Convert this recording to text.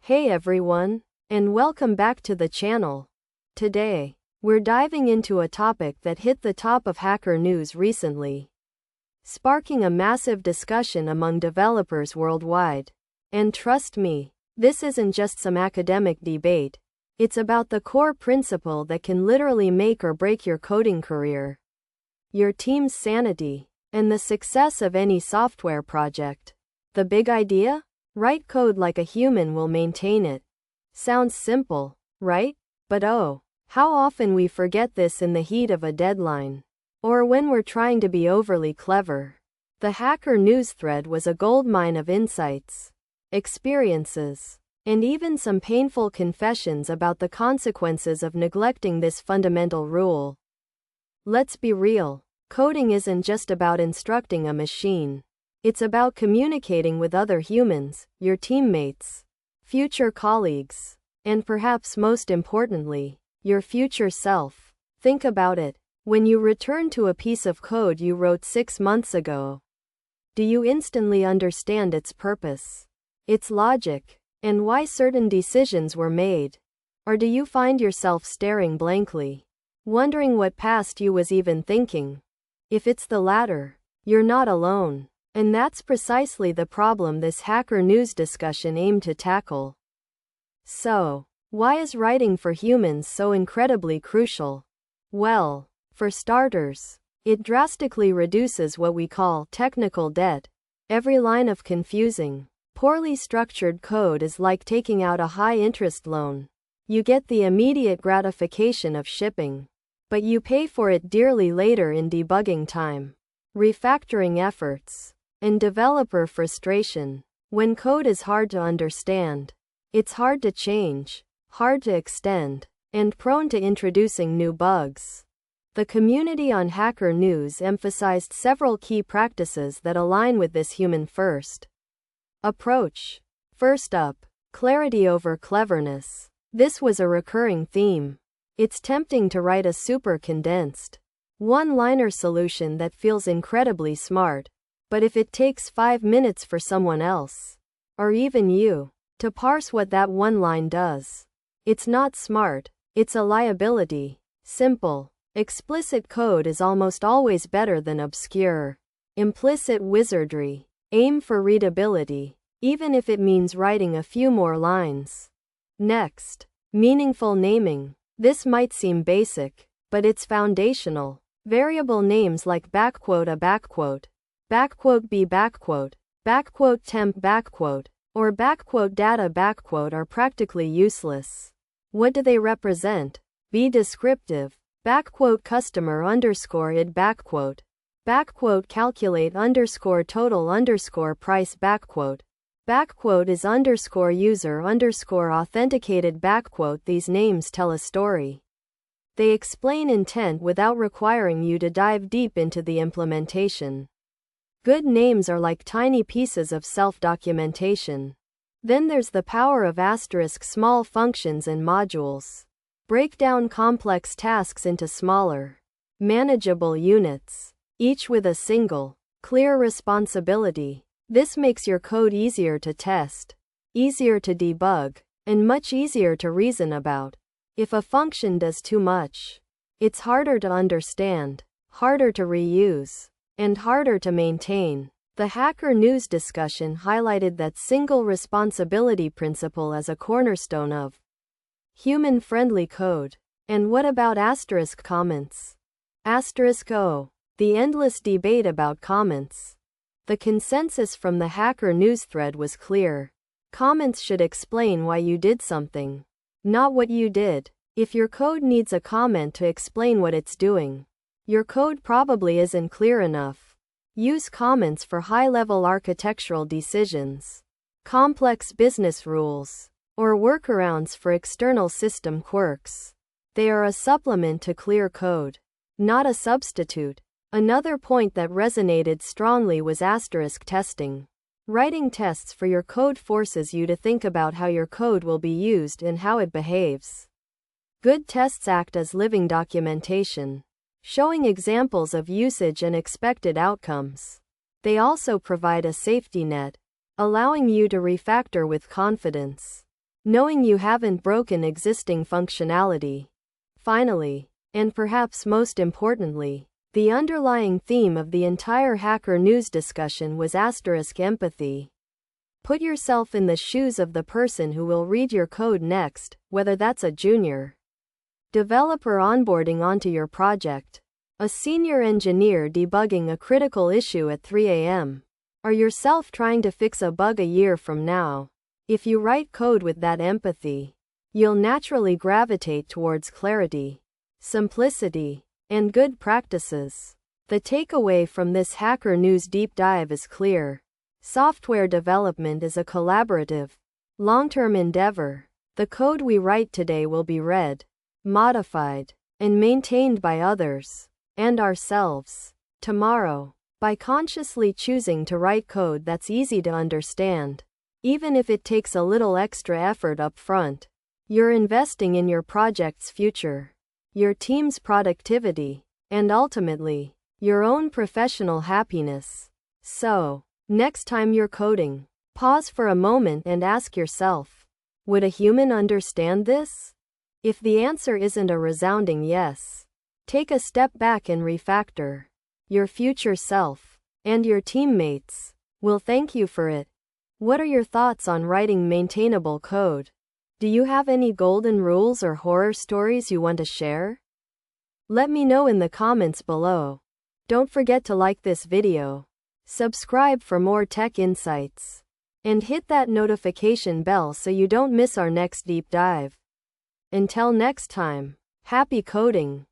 Hey everyone, and welcome back to the channel. Today, we're diving into a topic that hit the top of hacker news recently, sparking a massive discussion among developers worldwide. And trust me, this isn't just some academic debate. It's about the core principle that can literally make or break your coding career, your team's sanity, and the success of any software project. The big idea? Write code like a human will maintain it. Sounds simple, right? But oh, how often we forget this in the heat of a deadline. Or when we're trying to be overly clever. The hacker news thread was a goldmine of insights, experiences, and even some painful confessions about the consequences of neglecting this fundamental rule. Let's be real, coding isn't just about instructing a machine. It's about communicating with other humans, your teammates, future colleagues, and perhaps most importantly, your future self. Think about it. When you return to a piece of code you wrote 6 months ago, do you instantly understand its purpose, its logic, and why certain decisions were made? Or do you find yourself staring blankly, wondering what past you was even thinking? If it's the latter, you're not alone. And that's precisely the problem this hacker news discussion aimed to tackle. So, why is writing for humans so incredibly crucial? Well, for starters, it drastically reduces what we call technical debt. Every line of confusing, poorly structured code is like taking out a high-interest loan. You get the immediate gratification of shipping, but you pay for it dearly later in debugging time, refactoring efforts, and developer frustration. When code is hard to understand, it's hard to change, hard to extend, and prone to introducing new bugs. The community on Hacker News emphasized several key practices that align with this human-first approach. First up, clarity over cleverness. This was a recurring theme. It's tempting to write a super condensed, one-liner solution that feels incredibly smart. But if it takes 5 minutes for someone else, or even you, to parse what that one line does, it's not smart, it's a liability. Simple, explicit code is almost always better than obscure, implicit wizardry. Aim for readability, even if it means writing a few more lines. Next, meaningful naming. This might seem basic, but it's foundational. Variable names like a backquote, B backquote temp backquote, or data backquote are practically useless. What do they represent? Be descriptive. Customer id backquote calculate total price backquote is user authenticated These names tell a story. They explain intent without requiring you to dive deep into the implementation. Good names are like tiny pieces of self-documentation. Then there's the power of small functions and modules. Break down complex tasks into smaller, manageable units, each with a single, clear responsibility. This makes your code easier to test, easier to debug, and much easier to reason about. If a function does too much, it's harder to understand, harder to reuse, and harder to maintain. The Hacker News discussion highlighted that single responsibility principle as a cornerstone of human-friendly code. And what about comments? The endless debate about comments. The consensus from the Hacker News thread was clear. Comments should explain why you did something, not what you did. If your code needs a comment to explain what it's doing, your code probably isn't clear enough. Use comments for high-level architectural decisions, complex business rules, or workarounds for external system quirks. They are a supplement to clear code, not a substitute. Another point that resonated strongly was testing. Writing tests for your code forces you to think about how your code will be used and how it behaves. Good tests act as living documentation, showing examples of usage and expected outcomes. They also provide a safety net, allowing you to refactor with confidence. knowing you haven't broken existing functionality. Finally, and perhaps most importantly, the underlying theme of the entire Hacker News discussion was empathy. Put yourself in the shoes of the person who will read your code next, whether that's a junior developer onboarding onto your project, a senior engineer debugging a critical issue at 3 a.m., or yourself trying to fix a bug a year from now. If you write code with that empathy, you'll naturally gravitate towards clarity, simplicity, and good practices. The takeaway from this Hacker News deep dive is clear. Software development is a collaborative, long-term endeavor. The code we write today will be read, modified, and maintained by others, and ourselves, tomorrow. By consciously choosing to write code that's easy to understand, even if it takes a little extra effort up front, you're investing in your project's future, your team's productivity, and ultimately, your own professional happiness. So, next time you're coding, pause for a moment and ask yourself, would a human understand this? If the answer isn't a resounding yes, take a step back and refactor. Your future self, and your teammates, will thank you for it. What are your thoughts on writing maintainable code? Do you have any golden rules or horror stories you want to share? Let me know in the comments below. Don't forget to like this video, subscribe for more tech insights, and hit that notification bell so you don't miss our next deep dive. Until next time, happy coding!